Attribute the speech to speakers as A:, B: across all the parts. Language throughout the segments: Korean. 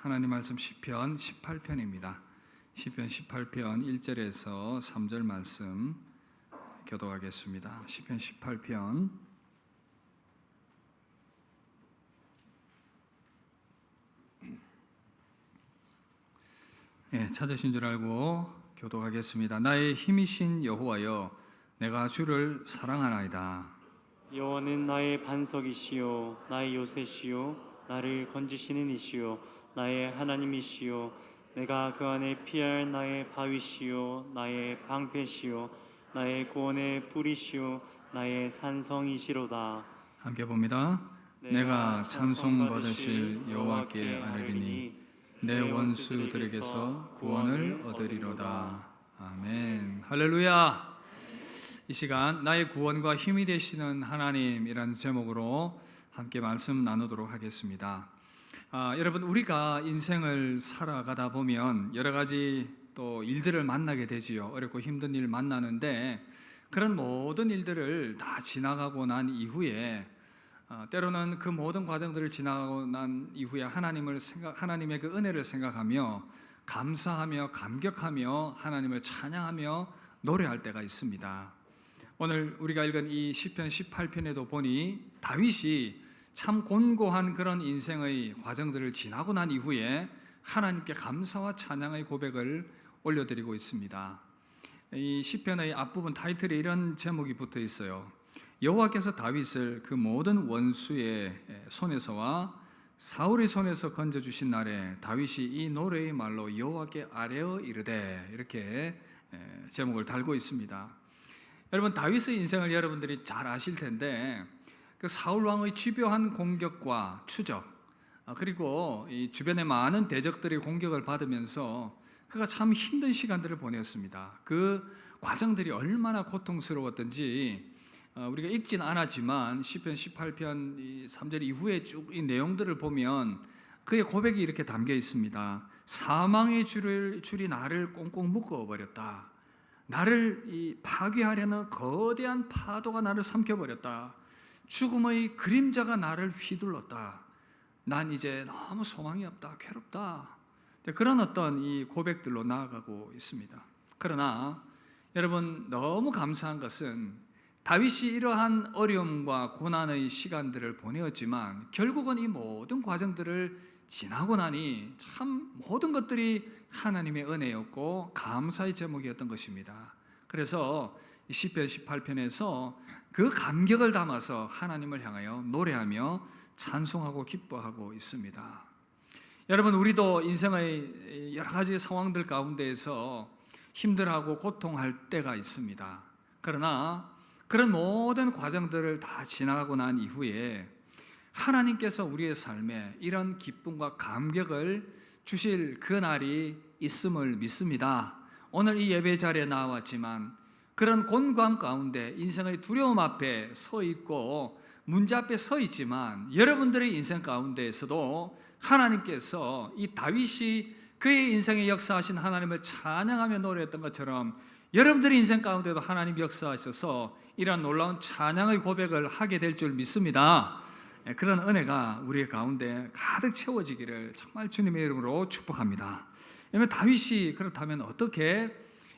A: 하나님 말씀 시편 18편입니다. 시편 18편 1절에서 3절 말씀 교독하겠습니다. 시편 18편 찾으신 줄 알고 교독하겠습니다. 나의 힘이신 여호와여, 내가 주를 사랑하나이다.
B: 여호와는 나의 반석이시요 나의 요새시요 나를 건지시는 이시요 나의 하나님이시요 내가 그 안에 피할 나의 바위시요 나의 방패시요 나의 구원의 뿌리시요 나의 산성이시로다.
A: 함께 봅니다. 내가 찬송 받으실 여호와께 아뢰리니 내 원수들에게서 구원을 얻으리로다. 아멘. 할렐루야. 이 시간 나의 구원과 힘이 되시는 하나님이라는 제목으로 함께 말씀 나누도록 하겠습니다. 여러분, 우리가 인생을 살아가다 보면 여러 가지 또 일들을 만나게 되지요. 어렵고 힘든 일 만나는데 그런 모든 일들을 다 지나가고 난 이후에 때로는 그 모든 과정들을 지나가고 난 이후에 하나님의 그 은혜를 생각하며 감사하며 감격하며 하나님을 찬양하며 노래할 때가 있습니다. 오늘 우리가 읽은 이 시편 18편에도 보니 다윗이 참 곤고한 그런 인생의 과정들을 지나고 난 이후에 하나님께 감사와 찬양의 고백을 올려드리고 있습니다. 이 시편의 앞부분 타이틀에 이런 제목이 붙어 있어요. 여호와께서 다윗을 그 모든 원수의 손에서와 사울의 손에서 건져주신 날에 다윗이 이 노래의 말로 여호와께 아뢰어 이르되, 이렇게 제목을 달고 있습니다. 여러분, 다윗의 인생을 여러분들이 잘 아실 텐데 그 사울 왕의 집요한 공격과 추적, 그리고 이 주변의 많은 대적들의 공격을 받으면서 그가 참 힘든 시간들을 보냈습니다. 그 과정들이 얼마나 고통스러웠던지 우리가 읽진 않았지만 시편 18편 3절 이후에 쭉 이 내용들을 보면 그의 고백이 이렇게 담겨 있습니다. 사망의 줄이 나를 꽁꽁 묶어버렸다. 나를 파괴하려는 거대한 파도가 나를 삼켜버렸다. 죽음의 그림자가 나를 휘둘렀다. 난 이제 너무 소망이 없다. 괴롭다. 그런 어떤 이 고백들로 나아가고 있습니다. 그러나 여러분, 너무 감사한 것은 다윗이 이러한 어려움과 고난의 시간들을 보내었지만 결국은 이 모든 과정들을 지나고 나니 참 모든 것들이 하나님의 은혜였고 감사의 제목이었던 것입니다. 그래서 시편 18편에서 그 감격을 담아서 하나님을 향하여 노래하며 찬송하고 기뻐하고 있습니다. 여러분, 우리도 인생의 여러 가지 상황들 가운데에서 힘들어하고 고통할 때가 있습니다. 그러나 그런 모든 과정들을 다 지나가고 난 이후에 하나님께서 우리의 삶에 이런 기쁨과 감격을 주실 그 날이 있음을 믿습니다. 오늘 이 예배 자리에 나왔지만 그런 곤고함 가운데 인생의 두려움 앞에 서 있고 문제 앞에 서 있지만 여러분들의 인생 가운데에서도 하나님께서 이 다윗이 그의 인생에 역사하신 하나님을 찬양하며 노래했던 것처럼 여러분들의 인생 가운데도 하나님 역사하셔서 이러한 놀라운 찬양의 고백을 하게 될 줄 믿습니다. 그런 은혜가 우리의 가운데 가득 채워지기를 정말 주님의 이름으로 축복합니다. 왜냐하면 다윗이 그렇다면 어떻게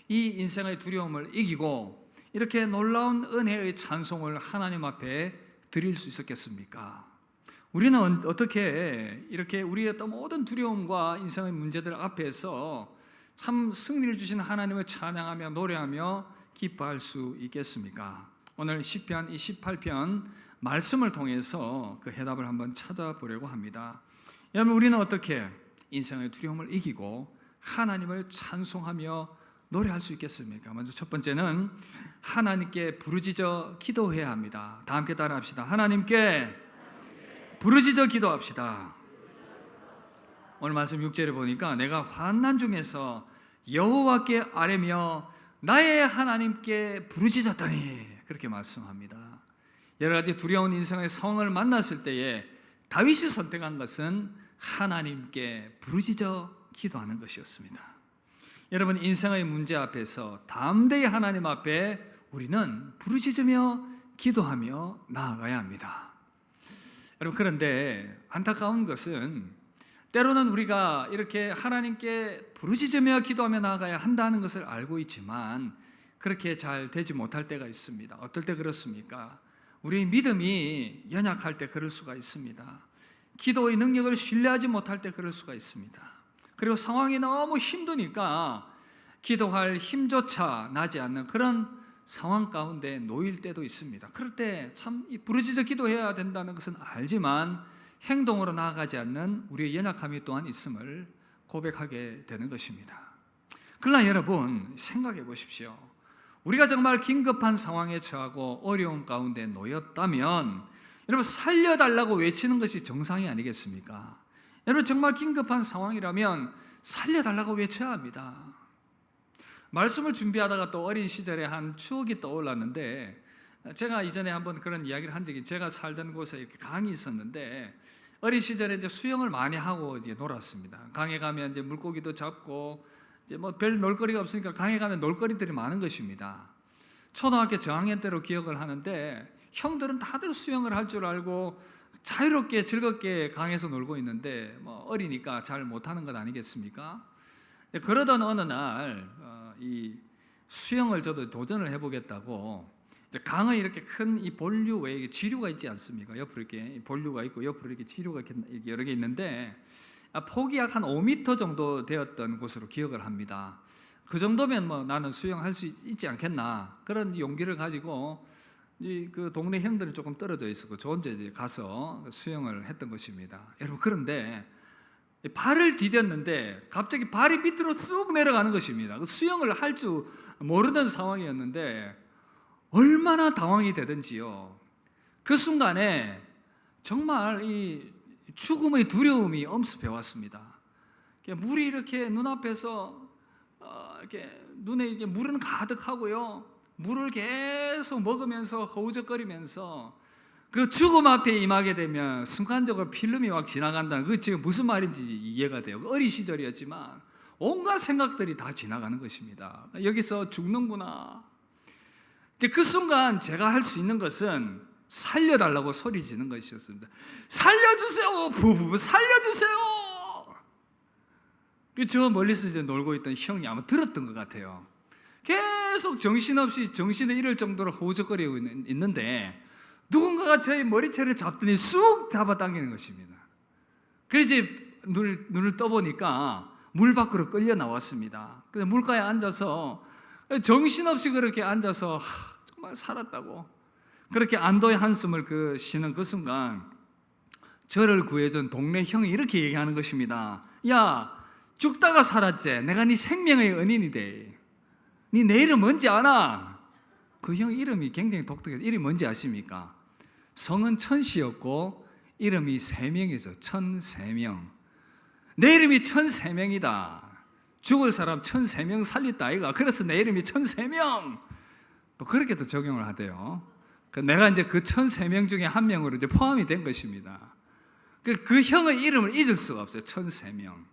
A: 이 인생의 두려움을 이기고 이렇게 놀라운 은혜의 찬송을 하나님 앞에 드릴 수 있었겠습니까? 우리는 어떻게 이렇게 우리의 모든 두려움과 인생의 문제들 앞에서 참 승리를 주신 하나님을 찬양하며 노래하며 기뻐할 수 있겠습니까? 오늘 시편 18편 말씀을 통해서 그 해답을 한번 찾아보려고 합니다. 여러분, 우리는 어떻게 인생의 두려움을 이기고 하나님을 찬송하며 노래할 수 있겠습니까? 먼저 첫 번째는 하나님께 부르짖어 기도해야 합니다. 다 함께 따라합시다. 하나님께 부르짖어 기도합시다. 오늘 말씀 6절에 보니까 내가 환난 중에서 여호와께 아뢰며 나의 하나님께 부르짖었더니, 그렇게 말씀합니다. 여러 가지 두려운 인생의 상황을 만났을 때에 다윗이 선택한 것은 하나님께 부르짖어 기도하는 것이었습니다. 여러분, 인생의 문제 앞에서 담대히 하나님 앞에 우리는 부르짖으며 기도하며 나아가야 합니다. 여러분, 그런데 안타까운 것은 때로는 우리가 이렇게 하나님께 부르짖으며 기도하며 나아가야 한다는 것을 알고 있지만 그렇게 잘 되지 못할 때가 있습니다. 어떨 때 그렇습니까? 우리 믿음이 연약할 때 그럴 수가 있습니다. 기도의 능력을 신뢰하지 못할 때 그럴 수가 있습니다. 그리고 상황이 너무 힘드니까 기도할 힘조차 나지 않는 그런 상황 가운데 놓일 때도 있습니다. 그럴 때 참 부르짖어 기도해야 된다는 것은 알지만 행동으로 나아가지 않는 우리의 연약함이 또한 있음을 고백하게 되는 것입니다. 그러나 여러분 생각해 보십시오. 우리가 정말 긴급한 상황에 처하고 어려운 가운데 놓였다면 여러분 살려달라고 외치는 것이 정상이 아니겠습니까? 여러분 정말 긴급한 상황이라면 살려달라고 외쳐야 합니다. 말씀을 준비하다가 또 어린 시절에 한 추억이 떠올랐는데 제가 이전에 한번 그런 이야기를 한 적이 제가 살던 곳에 이렇게 강이 있었는데 어린 시절에 이제 수영을 많이 하고 이제 놀았습니다. 강에 가면 이제 물고기도 잡고 이제 뭐 별 놀거리가 없으니까 강에 가면 놀거리들이 많은 것입니다. 초등학교 저학년 때로 기억을 하는데 형들은 다들 수영을 할 줄 알고 자유롭게 즐겁게 강에서 놀고 있는데 뭐 어리니까 잘 못하는 것 아니겠습니까? 그러던 어느 날 이 수영을 저도 도전을 해보겠다고 강의 이렇게 큰 이 본류 외에 지류가 있지 않습니까? 옆으로 이렇게 본류가 있고 옆으로 이렇게 지류가 이렇게 여러 개 있는데 폭이 약 한 5m 정도 되었던 곳으로 기억을 합니다. 그 정도면 뭐 나는 수영할 수 있지 않겠나 그런 용기를 가지고 그 동네 형들이 조금 떨어져 있었고 저 혼자 이제 가서 수영을 했던 것입니다. 여러분 그런데 발을 디뎠는데 갑자기 발이 밑으로 쑥 내려가는 것입니다. 수영을 할 줄 모르는 상황이었는데 얼마나 당황이 되든지요. 그 순간에 정말 이 죽음의 두려움이 엄습해 왔습니다. 물이 이렇게 눈앞에서 이렇게 눈에 이게 물은 가득하고요. 물을 계속 먹으면서 허우적거리면서 그 죽음 앞에 임하게 되면 순간적으로 필름이 막 지나간다는 그 지금 무슨 말인지 이해가 돼요. 어린 시절이었지만 온갖 생각들이 다 지나가는 것입니다. 여기서 죽는구나. 그 순간 제가 할 수 있는 것은 살려달라고 소리 지는 것이었습니다. 살려주세요! 부부 살려주세요! 저 멀리서 이제 놀고 있던 형이 아마 들었던 것 같아요. 계속 정신없이 정신을 잃을 정도로 허우적거리고 있는데 누군가가 저의 머리채를 잡더니 쑥 잡아당기는 것입니다. 그래서 눈을 떠보니까 물 밖으로 끌려 나왔습니다. 그래서 물가에 앉아서 정신없이 그렇게 앉아서 정말 살았다고 그렇게 안도의 한숨을 쉬는 그 순간 저를 구해준 동네 형이 이렇게 얘기하는 것입니다. 야 죽다가 살았지. 내가 네 생명의 은인이 돼. 네 내 이름 뭔지 아나? 그 형 이름이 굉장히 독특해요. 이름이 뭔지 아십니까? 성은 천씨였고 이름이 세명이죠. 천세명. 내 이름이 천세명이다. 죽을 사람 천세명 살렸다 아이가. 그래서 내 이름이 천세명. 또 그렇게도 적용을 하대요. 내가 이제 그 천세명 중에 한 명으로 이제 포함이 된 것입니다. 그 형의 이름을 잊을 수가 없어요. 천세명.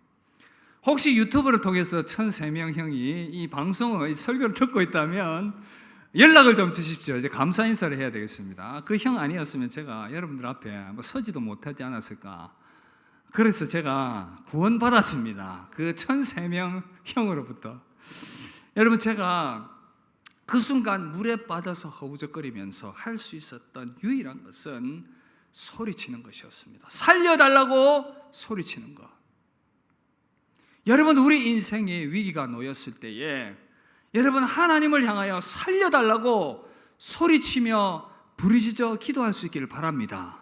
A: 혹시 유튜브를 통해서 천세명 형이 이 방송을 이 설교를 듣고 있다면 연락을 좀 주십시오. 이제 감사 인사를 해야 되겠습니다. 그 형 아니었으면 제가 여러분들 앞에 뭐 서지도 못하지 않았을까. 그래서 제가 구원받았습니다. 그 천세명 형으로부터. 여러분 제가 그 순간 물에 빠져서 허우적거리면서 할 수 있었던 유일한 것은 소리치는 것이었습니다. 살려달라고 소리치는 것. 여러분 우리 인생에 위기가 놓였을 때에 여러분 하나님을 향하여 살려달라고 소리치며 부르짖어 기도할 수 있기를 바랍니다.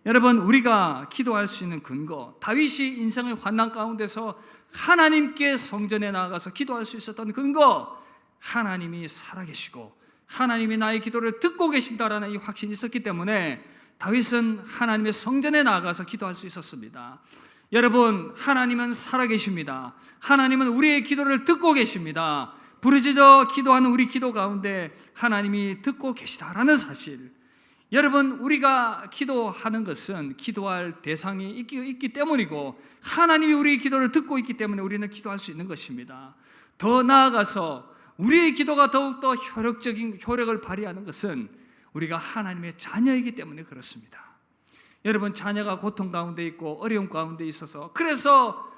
A: 여러분 우리가 기도할 수 있는 근거, 다윗이 인생의 환난 가운데서 하나님께 성전에 나아가서 기도할 수 있었던 근거, 하나님이 살아계시고 하나님이 나의 기도를 듣고 계신다라는 이 확신이 있었기 때문에 다윗은 하나님의 성전에 나아가서 기도할 수 있었습니다. 여러분 하나님은 살아계십니다. 하나님은 우리의 기도를 듣고 계십니다. 부르짖어 기도하는 우리 기도 가운데 하나님이 듣고 계시다라는 사실. 여러분 우리가 기도하는 것은 기도할 대상이 있기 때문이고 하나님이 우리의 기도를 듣고 있기 때문에 우리는 기도할 수 있는 것입니다. 더 나아가서 우리의 기도가 더욱더 효력을 발휘하는 것은 우리가 하나님의 자녀이기 때문에 그렇습니다. 여러분, 자녀가 고통 가운데 있고 어려움 가운데 있어서 그래서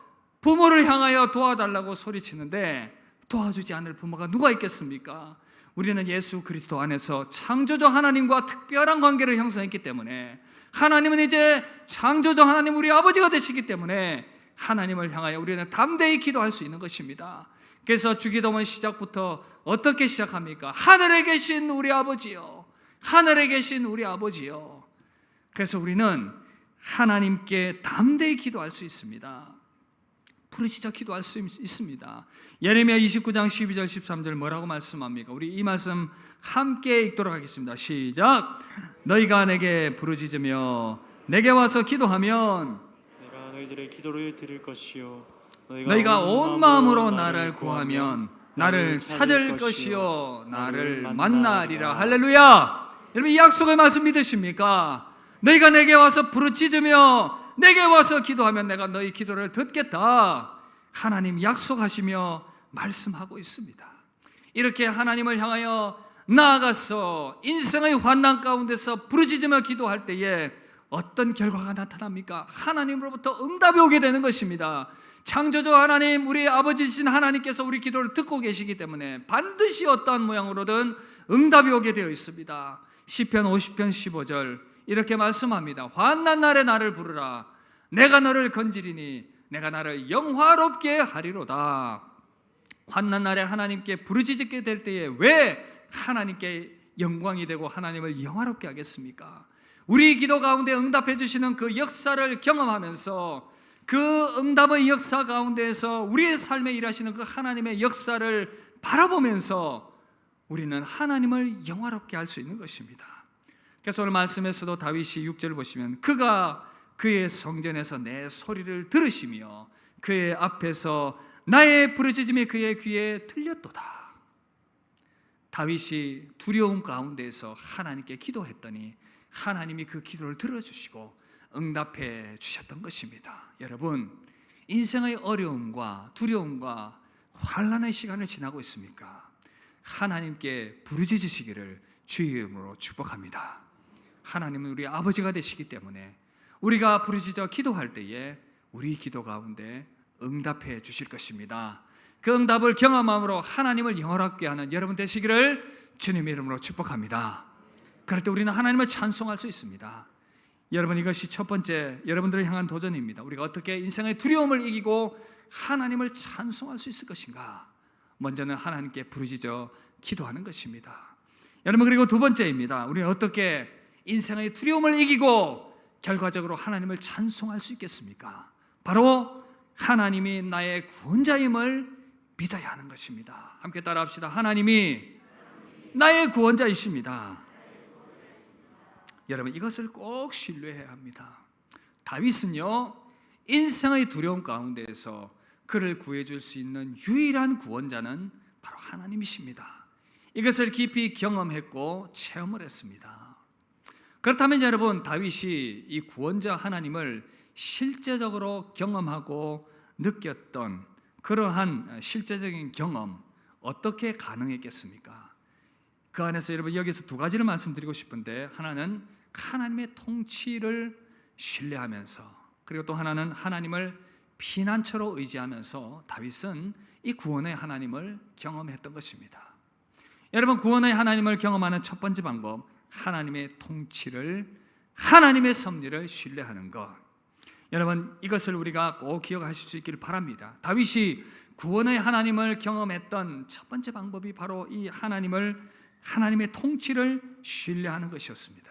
A: 부모를 향하여 도와달라고 소리치는데 도와주지 않을 부모가 누가 있겠습니까? 우리는 예수 그리스도 안에서 창조주 하나님과 특별한 관계를 형성했기 때문에, 하나님은 이제 창조주 하나님 우리 아버지가 되시기 때문에 하나님을 향하여 우리는 담대히 기도할 수 있는 것입니다. 그래서 주기도문 시작부터 어떻게 시작합니까? 하늘에 계신 우리 아버지요, 하늘에 계신 우리 아버지요. 그래서 우리는 하나님께 담대히 기도할 수 있습니다. 부르짖어 기도할 수 있습니다. 예레미야 29장 12절 13절 뭐라고 말씀합니까? 우리 이 말씀 함께 읽도록 하겠습니다. 시작. 너희가 내게 부르짖으며 내게 와서 기도하면
B: 내가 너희들의 기도를 들을 것이요
A: 너희가 온 마음으로 나를 구하면 나를 찾을 것이요 나를 만나리라. 할렐루야. 여러분, 이 약속의 말씀 믿으십니까? 너희가 내게 와서 부르짖으며 내게 와서 기도하면 내가 너희 기도를 듣겠다. 하나님 약속하시며 말씀하고 있습니다. 이렇게 하나님을 향하여 나아가서 인생의 환난 가운데서 부르짖으며 기도할 때에 어떤 결과가 나타납니까? 하나님으로부터 응답이 오게 되는 것입니다. 창조주 하나님, 우리 아버지신 하나님께서 우리 기도를 듣고 계시기 때문에 반드시 어떠한 모양으로든 응답이 오게 되어 있습니다. 시편 50편 15절 이렇게 말씀합니다. 환난 날에 나를 부르라. 내가 너를 건지리니 내가 나를 영화롭게 하리로다. 환난 날에 하나님께 부르짖게 될 때에 왜 하나님께 영광이 되고 하나님을 영화롭게 하겠습니까? 우리 기도 가운데 응답해 주시는 그 역사를 경험하면서 그 응답의 역사 가운데에서 우리의 삶에 일하시는 그 하나님의 역사를 바라보면서 우리는 하나님을 영화롭게 할 수 있는 것입니다. 그래서 오늘 말씀에서도 다윗이 6절을 보시면 그가 그의 성전에서 내 소리를 들으시며 그의 앞에서 나의 부르짖음이 그의 귀에 들렸도다. 다윗이 두려움 가운데에서 하나님께 기도했더니 하나님이 그 기도를 들어주시고 응답해 주셨던 것입니다. 여러분, 인생의 어려움과 두려움과 환난의 시간을 지나고 있습니까? 하나님께 부르짖으시기를 주의 이름으로 축복합니다. 하나님은 우리 아버지가 되시기 때문에 우리가 부르짖어 기도할 때에 우리 기도 가운데 응답해 주실 것입니다. 그 응답을 경험함으로 하나님을 영화롭게 하는 여러분 되시기를 주님의 이름으로 축복합니다. 그럴 때 우리는 하나님을 찬송할 수 있습니다. 여러분, 이것이 첫 번째 여러분들을 향한 도전입니다. 우리가 어떻게 인생의 두려움을 이기고 하나님을 찬송할 수 있을 것인가? 먼저는 하나님께 부르짖어 기도하는 것입니다. 여러분, 그리고 두 번째입니다. 우리는 어떻게 인생의 두려움을 이기고 결과적으로 하나님을 찬송할 수 있겠습니까? 바로 하나님이 나의 구원자임을 믿어야 하는 것입니다. 함께 따라합시다. 하나님이 나의 구원자이십니다. 여러분, 이것을 꼭 신뢰해야 합니다. 다윗은요, 인생의 두려움 가운데에서 그를 구해줄 수 있는 유일한 구원자는 바로 하나님이십니다. 이것을 깊이 경험했고 체험을 했습니다. 그렇다면 여러분, 다윗이 이 구원자 하나님을 실제적으로 경험하고 느꼈던 그러한 실제적인 경험 어떻게 가능했겠습니까? 그 안에서 여러분, 여기서 두 가지를 말씀드리고 싶은데, 하나는 하나님의 통치를 신뢰하면서, 그리고 또 하나는 하나님을 피난처로 의지하면서 다윗은 이 구원의 하나님을 경험했던 것입니다. 여러분, 구원의 하나님을 경험하는 첫 번째 방법, 하나님의 통치를, 하나님의 섭리를 신뢰하는 것. 여러분, 이것을 우리가 꼭 기억하실 수 있기를 바랍니다. 다윗이 구원의 하나님을 경험했던 첫 번째 방법이 바로 이 하나님의 통치를 신뢰하는 것이었습니다.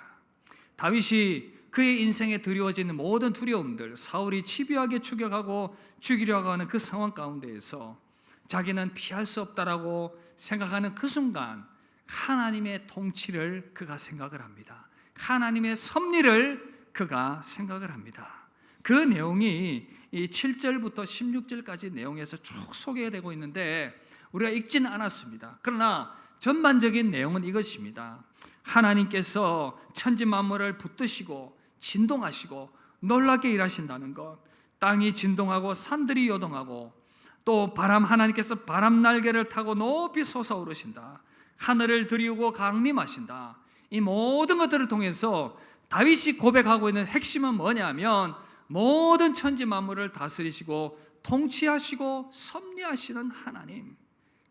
A: 다윗이 그의 인생에 드리워지는 모든 두려움들, 사울이 집요하게 추격하고 죽이려고 하는 그 상황 가운데에서 자기는 피할 수 없다라고 생각하는 그 순간 하나님의 통치를 그가 생각을 합니다. 하나님의 섭리를 그가 생각을 합니다. 그 내용이 이 7절부터 16절까지 내용에서 쭉 소개되고 있는데 우리가 읽지는 않았습니다. 그러나 전반적인 내용은 이것입니다. 하나님께서 천지 만물을 붙드시고 진동하시고 놀랍게 일하신다는 것, 땅이 진동하고 산들이 요동하고 또 하나님께서 바람 날개를 타고 높이 솟아오르신다, 하늘을 들이우고 강림하신다. 이 모든 것들을 통해서 다윗이 고백하고 있는 핵심은 뭐냐면 모든 천지 만물을 다스리시고 통치하시고 섭리하시는 하나님,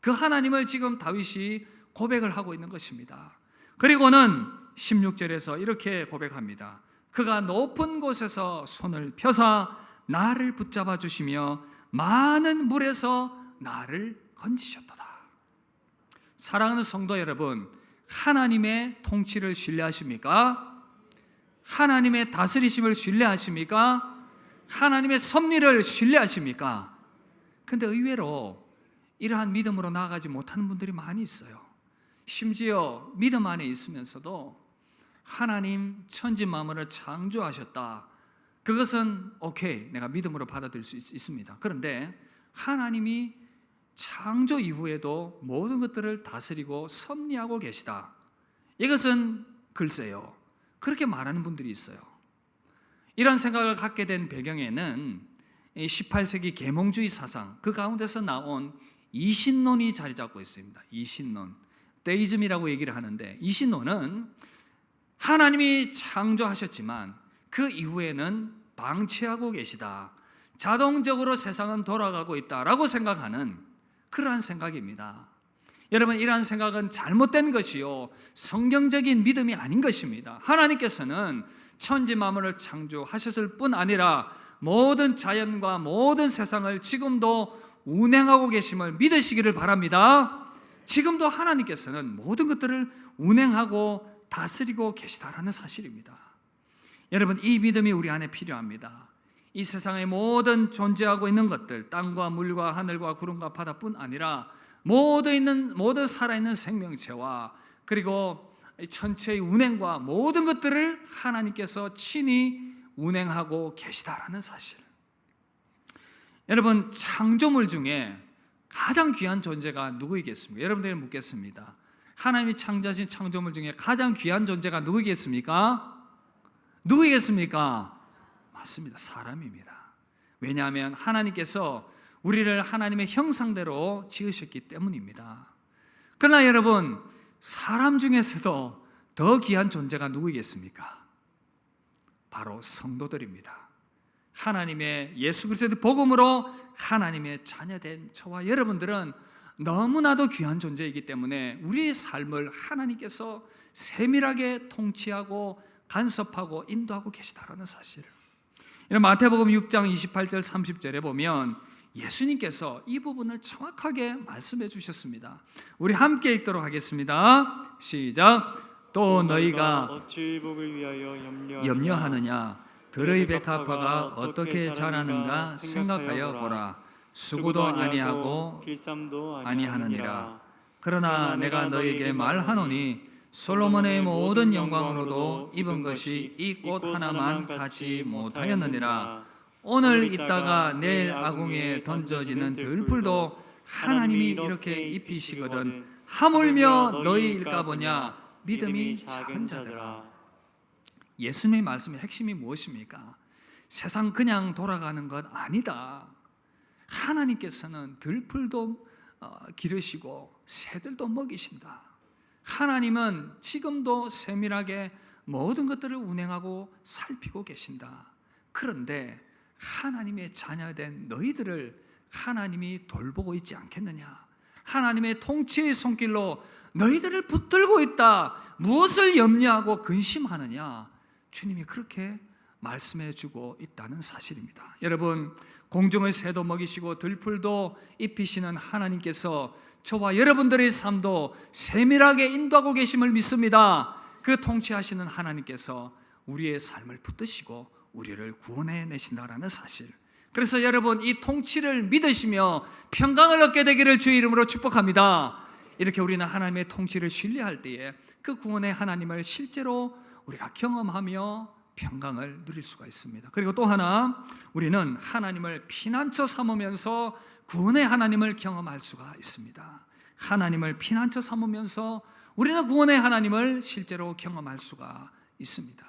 A: 그 하나님을 지금 다윗이 고백을 하고 있는 것입니다. 그리고는 16절에서 이렇게 고백합니다. 그가 높은 곳에서 손을 펴사 나를 붙잡아 주시며 많은 물에서 나를 건지셨도다. 사랑하는 성도 여러분, 하나님의 통치를 신뢰하십니까? 하나님의 다스리심을 신뢰하십니까? 하나님의 섭리를 신뢰하십니까? 근데 의외로 이러한 믿음으로 나아가지 못하는 분들이 많이 있어요. 심지어 믿음 안에 있으면서도 하나님 천지 만물을 창조하셨다, 그것은 오케이, 내가 믿음으로 받아들일 수 있습니다. 그런데 하나님이 창조 이후에도 모든 것들을 다스리고 섭리하고 계시다, 이것은 글쎄요, 그렇게 말하는 분들이 있어요. 이런 생각을 갖게 된 배경에는 18세기 계몽주의 사상, 그 가운데서 나온 이신론이 자리 잡고 있습니다. 이신론, 데이즘이라고 얘기를 하는데, 이신론은 하나님이 창조하셨지만 그 이후에는 방치하고 계시다, 자동적으로 세상은 돌아가고 있다라고 생각하는 그러한 생각입니다. 여러분, 이러한 생각은 잘못된 것이요, 성경적인 믿음이 아닌 것입니다. 하나님께서는 천지 만물을 창조하셨을 뿐 아니라 모든 자연과 모든 세상을 지금도 운행하고 계심을 믿으시기를 바랍니다. 지금도 하나님께서는 모든 것들을 운행하고 다스리고 계시다라는 사실입니다. 여러분, 이 믿음이 우리 안에 필요합니다. 이 세상의 모든 존재하고 있는 것들, 땅과 물과 하늘과 구름과 바다뿐 아니라 모든 살아있는 생명체와 그리고 천체의 운행과 모든 것들을 하나님께서 친히 운행하고 계시다라는 사실. 여러분, 창조물 중에 가장 귀한 존재가 누구이겠습니까? 여러분들이 묻겠습니다. 하나님이 창조하신 창조물 중에 가장 귀한 존재가 누구이겠습니까? 누구이겠습니까? 맞습니다. 사람입니다. 왜냐하면 하나님께서 우리를 하나님의 형상대로 지으셨기 때문입니다. 그러나 여러분, 사람 중에서도 더 귀한 존재가 누구이겠습니까? 바로 성도들입니다. 하나님의 예수 그리스도의 복음으로 하나님의 자녀된 저와 여러분들은 너무나도 귀한 존재이기 때문에 우리의 삶을 하나님께서 세밀하게 통치하고 간섭하고 인도하고 계시다라는 사실. 마태복음 6장 28절 30절에 보면 예수님께서 이 부분을 정확하게 말씀해 주셨습니다. 우리 함께 읽도록 하겠습니다. 시작. 또 너희가
B: 어찌 복을 위하여
A: 염려하느냐? 들의 백합화가 어떻게 자라는가 생각하여 보라. 수고도 아니하고
B: 길쌈도
A: 아니하느니라. 그러나 내가 너에게 말하노니 솔로몬의 모든 영광으로도 입은 것이 이 꽃 하나만 갖지 못하였느니라. 오늘 있다가 내일 아궁이에 던져지는 들풀도 하나님이 이렇게 입히시거든 하물며 너희일까 보냐, 믿음이 작은 자들아. 예수님의 말씀의 핵심이 무엇입니까? 세상 그냥 돌아가는 것 아니다. 하나님께서는 들풀도 기르시고 새들도 먹이신다. 하나님은 지금도 세밀하게 모든 것들을 운행하고 살피고 계신다. 그런데 하나님의 자녀된 너희들을 하나님이 돌보고 있지 않겠느냐? 하나님의 통치의 손길로 너희들을 붙들고 있다. 무엇을 염려하고 근심하느냐? 주님이 그렇게 말씀해 주고 있다는 사실입니다. 여러분, 공중의 새도 먹이시고 들풀도 입히시는 하나님께서 저와 여러분들의 삶도 세밀하게 인도하고 계심을 믿습니다. 그 통치하시는 하나님께서 우리의 삶을 붙드시고 우리를 구원해 내신다라는 사실. 그래서 여러분, 이 통치를 믿으시며 평강을 얻게 되기를 주의 이름으로 축복합니다. 이렇게 우리는 하나님의 통치를 신뢰할 때에 그 구원의 하나님을 실제로 우리가 경험하며 평강을 누릴 수가 있습니다. 그리고 또 하나, 우리는 하나님을 피난처 삼으면서 구원의 하나님을 경험할 수가 있습니다. 하나님을 피난처 삼으면서 우리는 구원의 하나님을 실제로 경험할 수가 있습니다.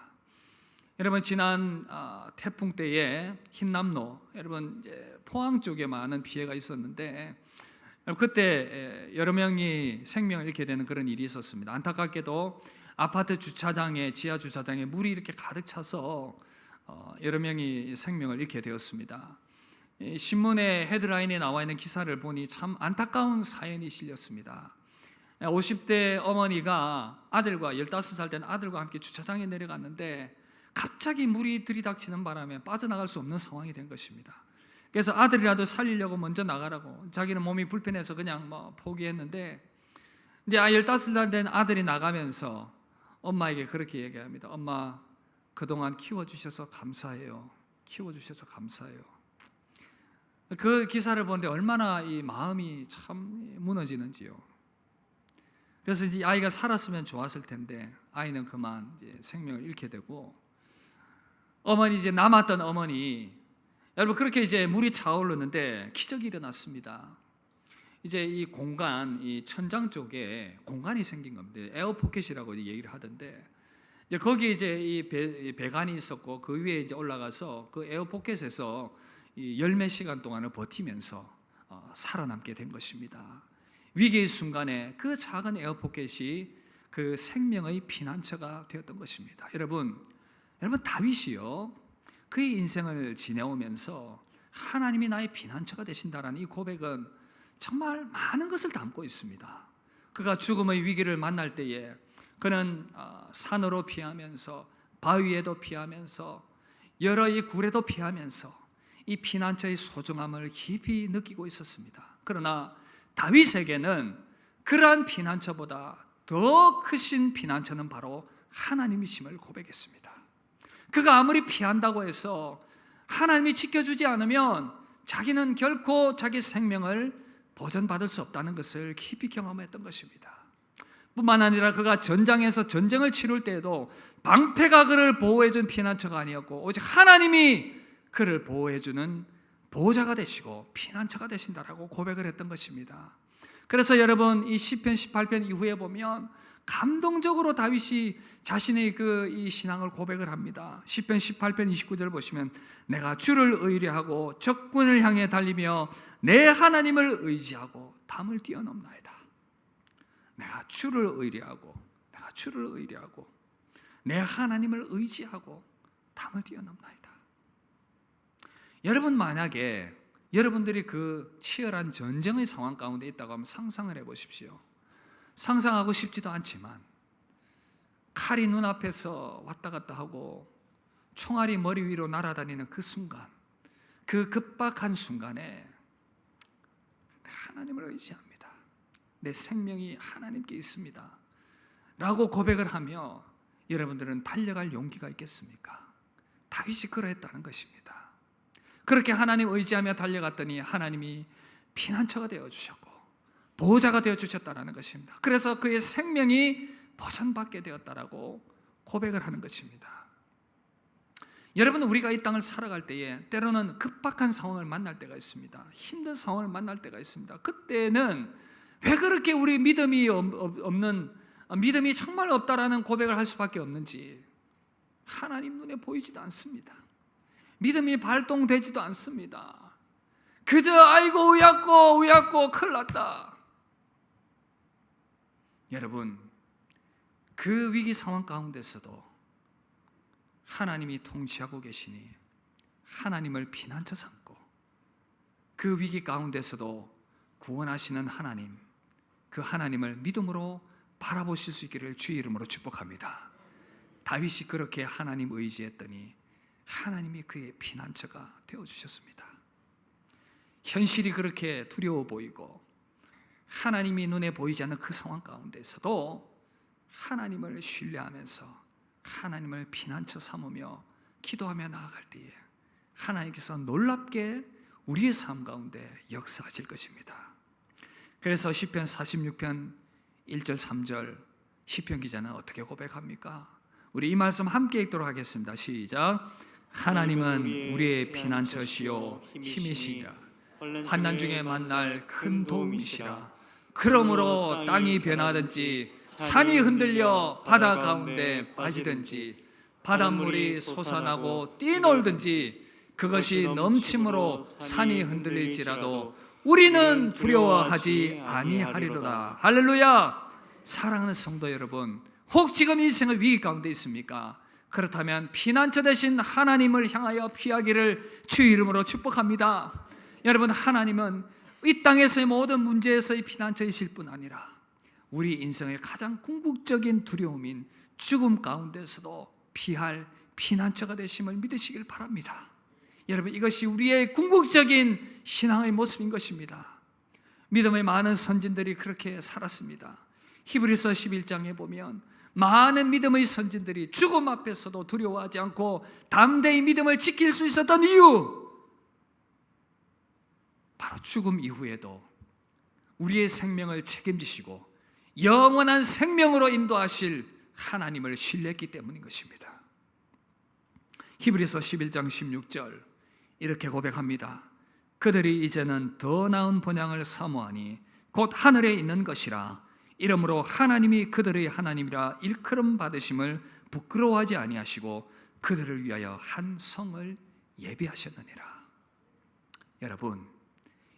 A: 여러분, 지난 태풍 때에 흰남노, 여러분 이제 포항 쪽에 많은 피해가 있었는데 그때 여러 명이 생명을 잃게 되는 그런 일이 있었습니다. 안타깝게도 아파트 주차장에, 지하 주차장에 물이 이렇게 가득 차서 여러 명이 생명을 잃게 되었습니다. 신문의 헤드라인에 나와 있는 기사를 보니 참 안타까운 사연이 실렸습니다. 50대 어머니가 아들과 15살 된 아들과 함께 주차장에 내려갔는데 갑자기 물이 들이닥치는 바람에 빠져나갈 수 없는 상황이 된 것입니다. 그래서 아들이라도 살리려고 먼저 나가라고, 자기는 몸이 불편해서 그냥 포기했는데, 이제 15살 된 아들이 나가면서 엄마에게 그렇게 얘기합니다. 엄마, 그동안 키워주셔서 감사해요. 키워주셔서 감사해요. 그 기사를 보는데 얼마나 이 마음이 참 무너지는지요. 그래서 이제 아이가 살았으면 좋았을 텐데 아이는 그만 이제 생명을 잃게 되고, 어머니, 이제 남았던 어머니, 여러분, 그렇게 이제 물이 차오르는데 기적이 일어났습니다. 이제 이 공간, 이 천장 쪽에 공간이 생긴 겁니다. 에어포켓이라고 얘기를 하던데, 이제 거기에 이제 이 배관이 있었고 그 위에 이제 올라가서 그 에어포켓에서 열몇 시간 동안을 버티면서 살아남게 된 것입니다. 위기의 순간에 그 작은 에어포켓이 그 생명의 피난처가 되었던 것입니다. 여러분 다윗이요, 그의 인생을 지내오면서 하나님이 나의 피난처가 되신다라는 이 고백은 정말 많은 것을 담고 있습니다. 그가 죽음의 위기를 만날 때에 그는 산으로 피하면서 바위에도 피하면서 여러 이 굴에도 피하면서 이 피난처의 소중함을 깊이 느끼고 있었습니다. 그러나 다윗에게는 그러한 피난처보다 더 크신 피난처는 바로 하나님이심을 고백했습니다. 그가 아무리 피한다고 해서 하나님이 지켜주지 않으면 자기는 결코 자기 생명을 보전받을 수 없다는 것을 깊이 경험했던 것입니다. 뿐만 아니라 그가 전장에서 전쟁을 치룰 때에도 방패가 그를 보호해준 피난처가 아니었고 오직 하나님이 그를 보호해주는 보호자가 되시고 피난처가 되신다라고 고백을 했던 것입니다. 그래서 여러분, 이 시편 18편 이후에 보면 감동적으로 다윗이 자신의 이 신앙을 고백을 합니다. 시편 18편 29절 보시면, 내가 주를 의뢰하고 적군을 향해 달리며 내 하나님을 의지하고 담을 뛰어넘나이다. 내가 주를 의뢰하고 내 하나님을 의지하고 담을 뛰어넘나이다. 여러분, 만약에 여러분들이 그 치열한 전쟁의 상황 가운데 있다고 하면 상상을 해보십시오. 상상하고 싶지도 않지만 칼이 눈앞에서 왔다 갔다 하고 총알이 머리 위로 날아다니는 그 순간, 그 급박한 순간에 하나님을 의지합니다. 내 생명이 하나님께 있습니다 라고 고백을 하며 여러분들은 달려갈 용기가 있겠습니까? 다윗이 그러했다는 것입니다. 그렇게 하나님 의지하며 달려갔더니 하나님이 피난처가 되어주셨고 보호자가 되어주셨다는 것입니다. 그래서 그의 생명이 보전받게 되었다라고 고백을 하는 것입니다. 여러분, 우리가 이 땅을 살아갈 때에 때로는 급박한 상황을 만날 때가 있습니다. 힘든 상황을 만날 때가 있습니다. 그때는 왜 그렇게 우리 믿음이 정말 없다라는 고백을 할 수밖에 없는지, 하나님 눈에 보이지도 않습니다. 믿음이 발동되지도 않습니다. 그저 아이고 우약고 큰일 났다. 여러분, 그 위기 상황 가운데서도 하나님이 통치하고 계시니 하나님을 피난처 삼고 그 위기 가운데서도 구원하시는 하나님, 그 하나님을 믿음으로 바라보실 수 있기를 주의 이름으로 축복합니다. 다윗이 그렇게 하나님 의지했더니 하나님이 그의 피난처가 되어주셨습니다. 현실이 그렇게 두려워 보이고 하나님이 눈에 보이지 않는 그 상황 가운데서도 하나님을 신뢰하면서 하나님을 피난처 삼으며 기도하며 나아갈 때에 하나님께서 놀랍게 우리의 삶 가운데 역사하실 것입니다. 그래서 시편 46편 1절 3절 시편 기자는 어떻게 고백합니까? 우리 이 말씀 함께 읽도록 하겠습니다. 시작. 하나님은 우리의 피난처시요 힘이시라. 환난 중에 만날 큰 도움이시라. 그러므로 땅이 변하든지 산이 흔들려 바다 가운데 빠지든지 바닷물이 솟아나고 뛰놀든지 그것이 넘침으로 산이 흔들릴지라도 우리는 두려워하지 아니하리로다. 할렐루야. 사랑하는 성도 여러분, 혹 지금 인생의 위기 가운데 있습니까? 그렇다면 피난처 되신 하나님을 향하여 피하기를 주의 이름으로 축복합니다. 여러분, 하나님은 이 땅에서의 모든 문제에서의 피난처이실 뿐 아니라 우리 인생의 가장 궁극적인 두려움인 죽음 가운데서도 피할 피난처가 되심을 믿으시길 바랍니다. 여러분, 이것이 우리의 궁극적인 신앙의 모습인 것입니다. 믿음의 많은 선진들이 그렇게 살았습니다. 히브리서 11장에 보면 많은 믿음의 선진들이 죽음 앞에서도 두려워하지 않고 담대히 믿음을 지킬 수 있었던 이유, 바로 죽음 이후에도 우리의 생명을 책임지시고 영원한 생명으로 인도하실 하나님을 신뢰했기 때문인 것입니다. 히브리서 11장 16절 이렇게 고백합니다. 그들이 이제는 더 나은 본향을 사모하니 곧 하늘에 있는 것이라. 이러므로 하나님이 그들의 하나님이라 일컬음 받으심을 부끄러워하지 아니하시고 그들을 위하여 한 성을 예비하셨느니라. 여러분,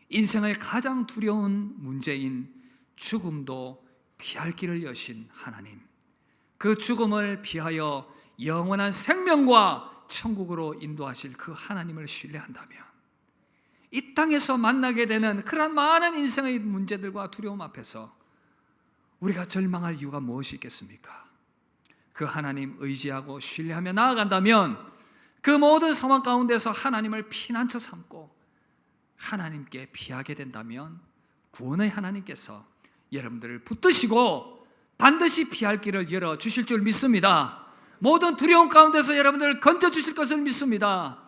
A: 인생의 가장 두려운 문제인 죽음도 피할 길을 여신 하나님, 그 죽음을 피하여 영원한 생명과 천국으로 인도하실 그 하나님을 신뢰한다면 이 땅에서 만나게 되는 그런 많은 인생의 문제들과 두려움 앞에서 우리가 절망할 이유가 무엇이 있겠습니까? 그 하나님 의지하고 신뢰하며 나아간다면 그 모든 상황 가운데서 하나님을 피난처 삼고 하나님께 피하게 된다면 구원의 하나님께서 여러분들을 붙드시고 반드시 피할 길을 열어주실 줄 믿습니다. 모든 두려움 가운데서 여러분들을 건져주실 것을 믿습니다.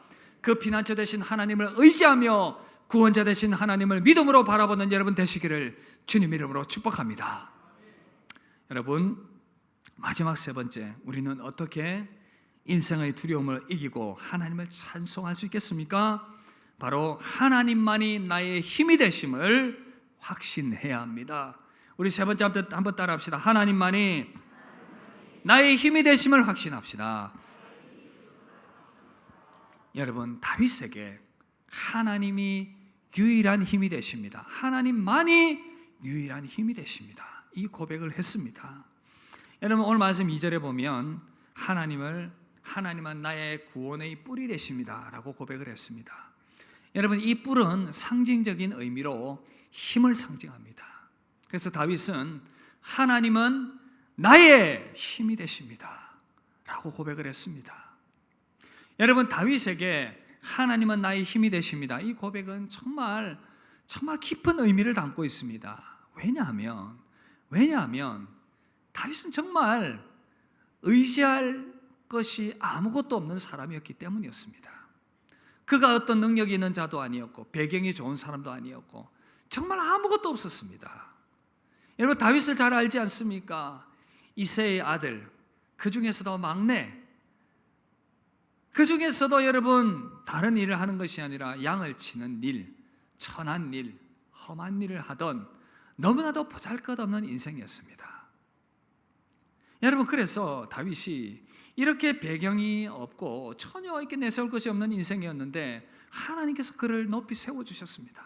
A: 그 피난처 되신 하나님을 의지하며 구원자 되신 하나님을 믿음으로 바라보는 여러분 되시기를 주님 이름으로 축복합니다. 여러분, 마지막 세 번째, 우리는 어떻게 인생의 두려움을 이기고 하나님을 찬송할 수 있겠습니까? 바로 하나님만이 나의 힘이 되심을 확신해야 합니다. 우리 세 번째 한번 따라 합시다. 하나님만이 나의 힘이 되심을 확신합시다. 여러분, 다윗에게 하나님이 유일한 힘이 되십니다. 하나님만이 유일한 힘이 되십니다. 이 고백을 했습니다. 여러분, 오늘 말씀 2절에 보면 하나님은 나의 구원의 뿔이 되십니다 라고 고백을 했습니다. 여러분, 이 뿔은 상징적인 의미로 힘을 상징합니다. 그래서 다윗은 하나님은 나의 힘이 되십니다 라고 고백을 했습니다. 여러분, 다윗에게 하나님은 나의 힘이 되십니다, 이 고백은 정말 깊은 의미를 담고 있습니다. 왜냐하면 다윗은 정말 의지할 것이 아무것도 없는 사람이었기 때문이었습니다. 그가 어떤 능력이 있는 자도 아니었고 배경이 좋은 사람도 아니었고 정말 아무것도 없었습니다. 여러분, 다윗을 잘 알지 않습니까? 이새의 아들, 그 중에서도 막내, 그 중에서도 여러분 다른 일을 하는 것이 아니라 양을 치는 일, 천한 일, 험한 일을 하던 너무나도 보잘것없는 인생이었습니다. 여러분, 그래서 다윗이 이렇게 배경이 없고 전혀 이렇게 내세울 것이 없는 인생이었는데 하나님께서 그를 높이 세워주셨습니다.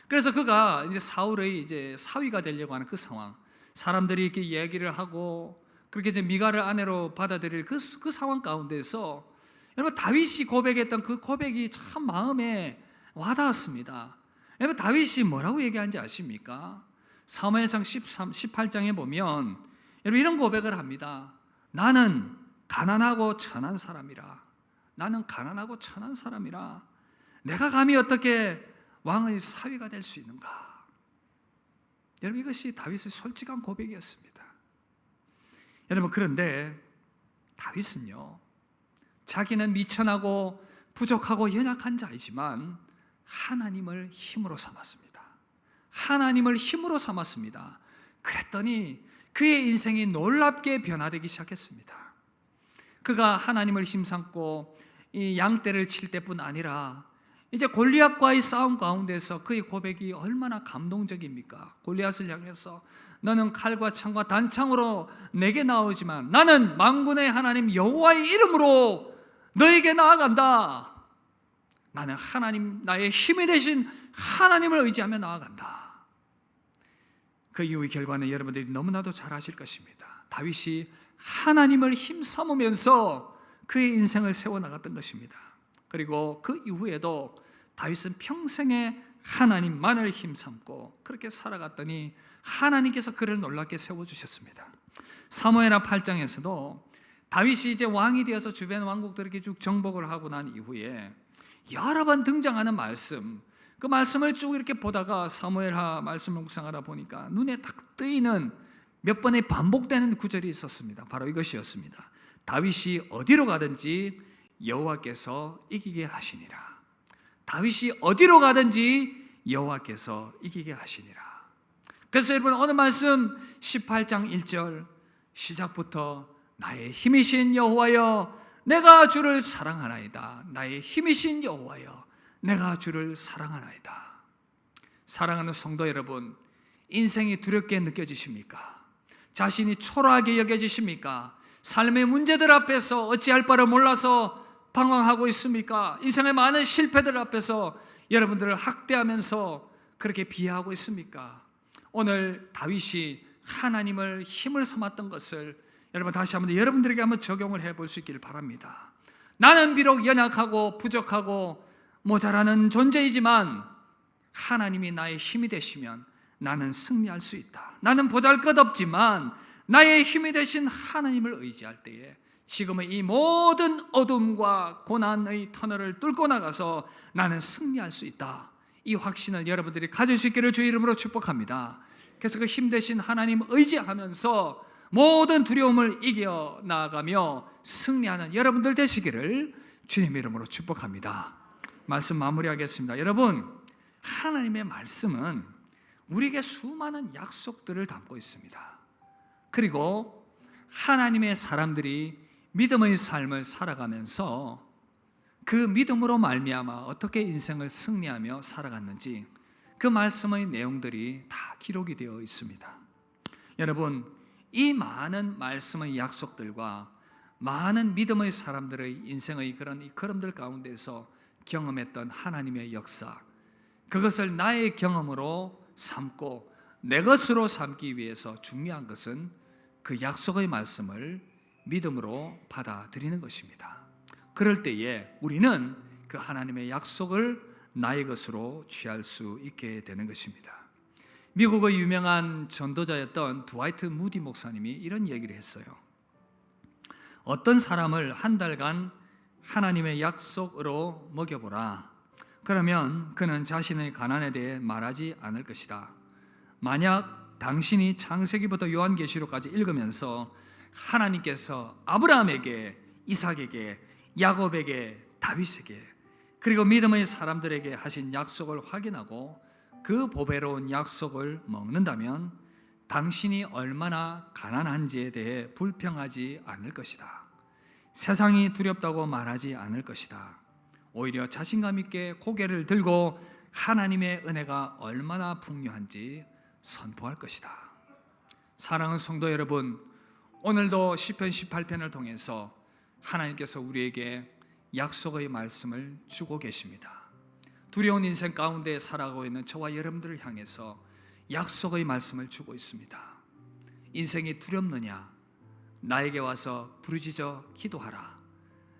A: 그래서 그가 이제 사울의 이제 사위가 되려고 하는 그 상황, 사람들이 이렇게 얘기를 하고 그렇게 이제 미갈을 아내로 받아들일 그 상황 가운데서 여러분, 다윗이 고백했던 그 고백이 참 마음에 와닿았습니다. 여러분, 다윗이 뭐라고 얘기하는지 아십니까? 사무엘상 18장에 보면 여러분 이런 고백을 합니다. 나는 가난하고 천한 사람이라. 내가 감히 어떻게 왕의 사위가 될 수 있는가? 여러분, 이것이 다윗의 솔직한 고백이었습니다. 여러분, 그런데 다윗은요, 자기는 미천하고 부족하고 연약한 자이지만 하나님을 힘으로 삼았습니다. 그랬더니 그의 인생이 놀랍게 변화되기 시작했습니다. 그가 하나님을 힘삼고 이 양떼를 칠 때뿐 아니라 이제 골리앗과의 싸움 가운데서 그의 고백이 얼마나 감동적입니까? 골리앗을 향해서 너는 칼과 창과 단창으로 내게 나오지만 나는 만군의 하나님 여호와의 이름으로 너에게 나아간다. 나는 하나님, 나의 힘이 되신 하나님을 의지하며 나아간다. 그 이후의 결과는 여러분들이 너무나도 잘 아실 것입니다. 다윗이 하나님을 힘삼으면서 그의 인생을 세워나갔던 것입니다. 그리고 그 이후에도 다윗은 평생에 하나님만을 힘삼고 그렇게 살아갔더니 하나님께서 그를 놀랍게 세워주셨습니다. 사무엘하 8장에서도 다윗이 이제 왕이 되어서 주변 왕국들에게 쭉 정복을 하고 난 이후에 여러 번 등장하는 말씀, 그 말씀을 쭉 이렇게 보다가 사무엘하 말씀을 묵상하다 보니까 눈에 딱 뜨이는 몇 번의 반복되는 구절이 있었습니다. 바로 이것이었습니다. 다윗이 어디로 가든지 여호와께서 이기게 하시니라. 다윗이 어디로 가든지 여호와께서 이기게 하시니라. 그래서 여러분 오늘 말씀 18장 1절 시작부터 나의 힘이신 여호와여 내가 주를 사랑하나이다. 나의 힘이신 여호와여 내가 주를 사랑하나이다. 사랑하는 성도 여러분, 인생이 두렵게 느껴지십니까? 자신이 초라하게 여겨지십니까? 삶의 문제들 앞에서 어찌할 바를 몰라서 방황하고 있습니까? 인생의 많은 실패들 앞에서 여러분들을 학대하면서 그렇게 비하하고 있습니까? 오늘 다윗이 하나님을 힘을 삼았던 것을 여러분 다시 한번 여러분들에게 한번 적용을 해볼 수 있기를 바랍니다. 나는 비록 연약하고 부족하고 모자라는 존재이지만 하나님이 나의 힘이 되시면 나는 승리할 수 있다. 나는 보잘것없지만 나의 힘이 되신 하나님을 의지할 때에 지금의 이 모든 어둠과 고난의 터널을 뚫고 나가서 나는 승리할 수 있다. 이 확신을 여러분들이 가질 수 있기를 주의 이름으로 축복합니다. 그래서 그 힘 되신 하나님 의지하면서 모든 두려움을 이겨나가며 승리하는 여러분들 되시기를 주님 이름으로 축복합니다. 말씀 마무리하겠습니다. 여러분, 하나님의 말씀은 우리에게 수많은 약속들을 담고 있습니다. 그리고 하나님의 사람들이 믿음의 삶을 살아가면서 그 믿음으로 말미암아 어떻게 인생을 승리하며 살아갔는지 그 말씀의 내용들이 다 기록이 되어 있습니다. 여러분, 이 많은 말씀의 약속들과 많은 믿음의 사람들의 인생의 그런 이 걸음들 가운데서 경험했던 하나님의 역사, 그것을 나의 경험으로 삼고 내 것으로 삼기 위해서 중요한 것은 그 약속의 말씀을 믿음으로 받아들이는 것입니다. 그럴 때에 우리는 그 하나님의 약속을 나의 것으로 취할 수 있게 되는 것입니다. 미국의 유명한 전도자였던 드와이트 무디 목사님이 이런 얘기를 했어요. 어떤 사람을 한 달간 하나님의 약속으로 먹여보라. 그러면 그는 자신의 가난에 대해 말하지 않을 것이다. 만약 당신이 창세기부터 요한계시록까지 읽으면서 하나님께서 아브라함에게, 이삭에게, 야곱에게, 다윗에게 그리고 믿음의 사람들에게 하신 약속을 확인하고 그 보배로운 약속을 먹는다면 당신이 얼마나 가난한지에 대해 불평하지 않을 것이다. 세상이 두렵다고 말하지 않을 것이다. 오히려 자신감 있게 고개를 들고 하나님의 은혜가 얼마나 풍요한지 선포할 것이다. 사랑하는 성도 여러분, 오늘도 시편 18편을 통해서 하나님께서 우리에게 약속의 말씀을 주고 계십니다. 두려운 인생 가운데 살아가고 있는 저와 여러분들을 향해서 약속의 말씀을 주고 있습니다. 인생이 두렵느냐? 나에게 와서 부르짖어 기도하라.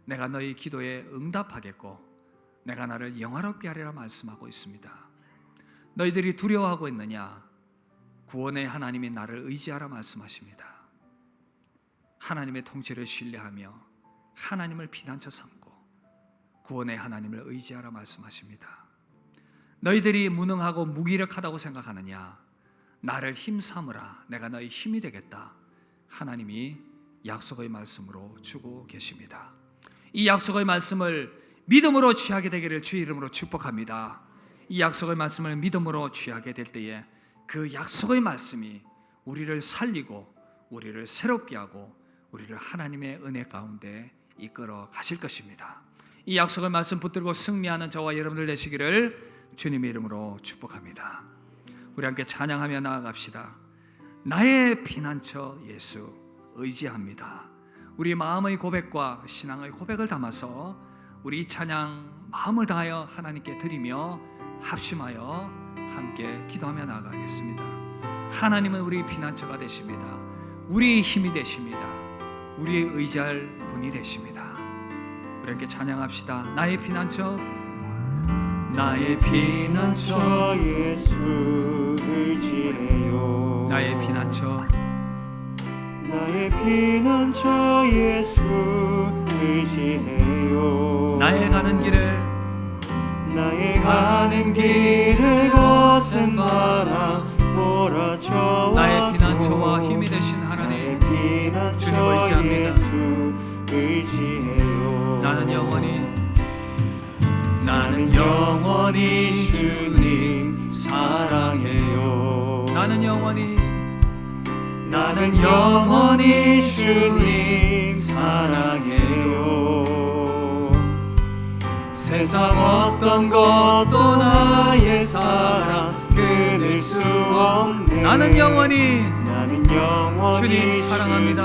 A: 내가 너희 기도에 응답하겠고 내가 나를 영화롭게 하리라 말씀하고 있습니다. 너희들이 두려워하고 있느냐? 구원의 하나님이 나를 의지하라 말씀하십니다. 하나님의 통치를 신뢰하며 하나님을 피난처 삼고 구원의 하나님을 의지하라 말씀하십니다. 너희들이 무능하고 무기력하다고 생각하느냐? 나를 힘삼으라. 내가 너희 힘이 되겠다. 하나님이 약속의 말씀으로 주고 계십니다. 이 약속의 말씀을 믿음으로 취하게 되기를 주의 이름으로 축복합니다. 이 약속의 말씀을 믿음으로 취하게 될 때에 그 약속의 말씀이 우리를 살리고 우리를 새롭게 하고 우리를 하나님의 은혜 가운데 이끌어 가실 것입니다. 이 약속의 말씀 붙들고 승리하는 저와 여러분들 되시기를 주님의 이름으로 축복합니다. 우리 함께 찬양하며 나아갑시다. 나의 피난처 예수 의지합니다. 우리 마음의 고백과 신앙의 고백을 담아서 우리 이 찬양 마음을 다하여 하나님께 드리며 합심하여 함께 기도하며 나아가겠습니다. 하나님은 우리 피난처가 되십니다. 우리의 힘이 되십니다. 우리의 의지할 분이 되십니다. 우리 함께 찬양합시다. 나의 피난처, 나의 피난처,
B: 예수 의지해요.
A: 나의 피난처,
B: 나의 피난처 예수 의지해요.
A: 나의 가는 길에,
B: 나의 가는 길에 거센 바람 몰아쳐
A: 나의 피난처와 힘이 되신 하나님, 주님 의지합니다.
B: 예수 의지해요.
A: 나는 영원히 주님 사랑해요. 나는 영원히 주님 사랑해요. 세상 어떤 것도 나의 사랑 끊을 수 없네. 나는 영원히 주님 사랑합니다.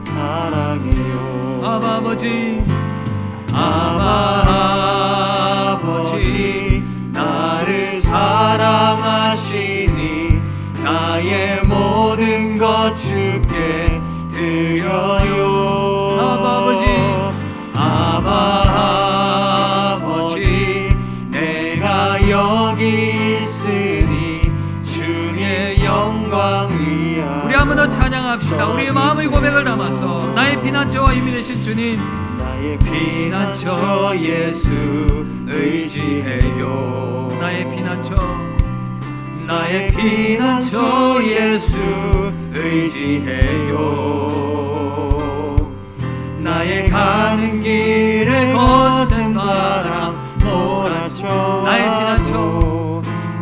B: 사랑해요.
A: 아바 아버지 나를 사랑하시니 나의 모든 것 주께 드려요. 아바 아버지 내가 여기 있으니 주의 영광 위하여. 우리 한번 더 찬양합시다. 우리의 마음의 고백을 담아서 나의 피난처와 힘이 되신 주님,
B: 나의
A: 피난처 예수 의지해요. 나의 피난처 예수 의지해요. 나의 가는 길에 거센 바람 몰아쳐.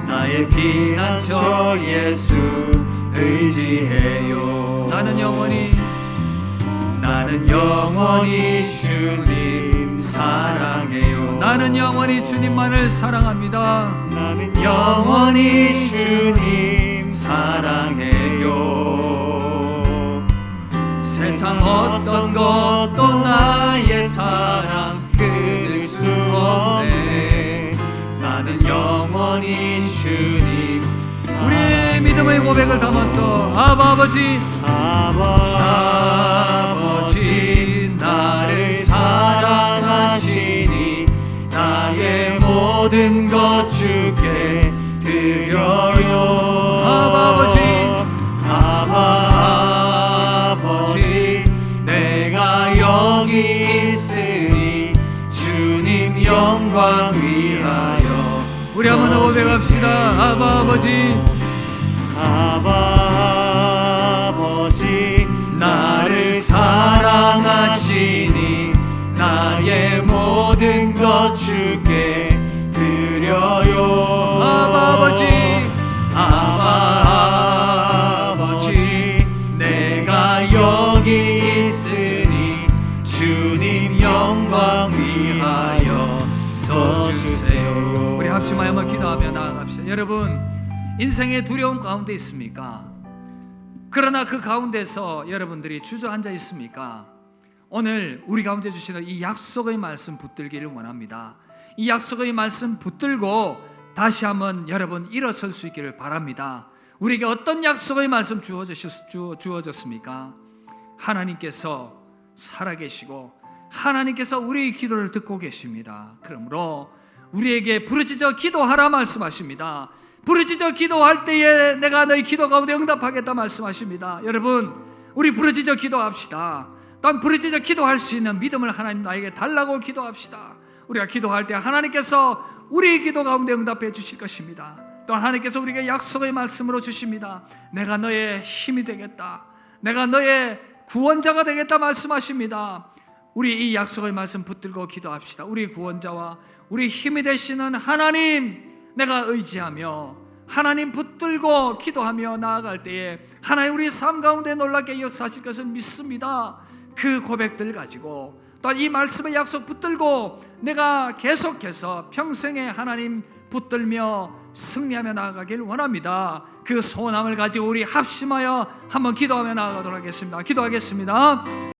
A: 나의 피난처 예수 의지해요. 나는 영원히 주님 사랑해요. 나는 영원히 주님만을 사랑합니다.
B: 나는
A: 영원히 주님 사랑해요. 세상 어떤 것도 나의 사랑 끊을 수 없네. 나는 영원히 주님. 우리의 믿음의 고백을 담아서 아버지 나를 사랑하시니 나의 모든 것 주께 드려요. 아버지 내가 여기 있으니 주님 영광 위하여. 우리 한번 더 고백합시다. 아버지 나를 사랑하시니 나의 모든 것 주께 드려요. 아버지 내가 여기 있으니 주님 영광 위하여 서주세요. 우리 합심하여 한번 기도하며 나아갑시다. 여러분, 인생의 두려움 가운데 있습니까? 그러나 그 가운데서 여러분들이 주저앉아 있습니까? 오늘 우리 가운데 주시는 이 약속의 말씀 붙들기를 원합니다. 이 약속의 말씀 붙들고 다시 한번 여러분 일어설 수 있기를 바랍니다. 우리에게 어떤 약속의 말씀 주어졌습니까? 하나님께서 살아계시고 하나님께서 우리의 기도를 듣고 계십니다. 그러므로 우리에게 부르짖어 기도하라 말씀하십니다. 부르짖어 기도할 때에 내가 너희 기도 가운데 응답하겠다 말씀하십니다. 여러분, 우리 부르짖어 기도합시다. 또한 부르짖어 기도할 수 있는 믿음을 하나님 나에게 달라고 기도합시다. 우리가 기도할 때 하나님께서 우리의 기도 가운데 응답해 주실 것입니다. 또한 하나님께서 우리에게 약속의 말씀으로 주십니다. 내가 너의 힘이 되겠다, 내가 너의 구원자가 되겠다 말씀하십니다. 우리 이 약속의 말씀 붙들고 기도합시다. 우리 구원자와 우리 힘이 되시는 하나님 내가 의지하며 하나님 붙들고 기도하며 나아갈 때에 하나님 우리 삶 가운데 놀랍게 역사하실 것을 믿습니다. 그 고백들 가지고 또한 이 말씀의 약속 붙들고 내가 계속해서 평생에 하나님 붙들며 승리하며 나아가길 원합니다. 그 소원함을 가지고 우리 합심하여 한번 기도하며 나아가도록 하겠습니다. 기도하겠습니다.